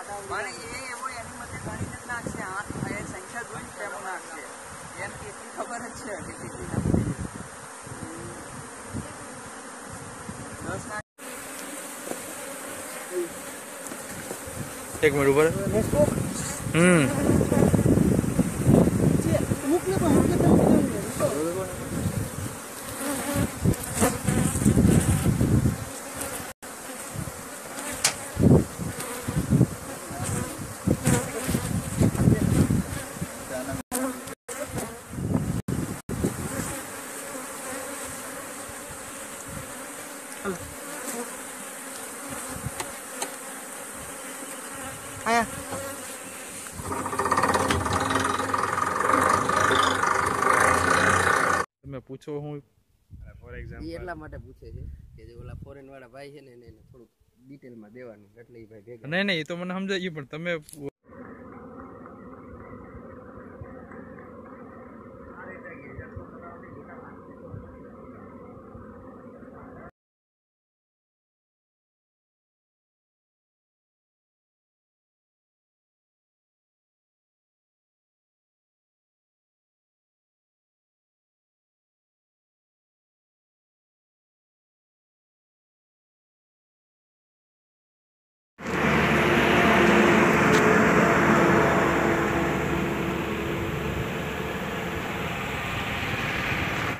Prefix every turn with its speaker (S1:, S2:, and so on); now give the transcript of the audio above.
S1: મને એ એવો એની મતે ગણી જ નાખશે એ સંખ્યા જોઈને પ્રેમો નાખશે એમ એટલી ખબર જ છે કે કેટલી નાખશે 10 નાખ
S2: एक मिनट ऊपर आया मैं पूछो हूँ फॉर एग्जांपल
S3: એટલા માટે પૂછે છે કે જે ઓલા ફોરેન વાળા ભાઈ છે ને એને થોડું ડિટેલમાં દેવાનું એટલે એ ભાઈ ભેગા
S2: नहीं नहीं तो मैंने समझा ये પણ તમે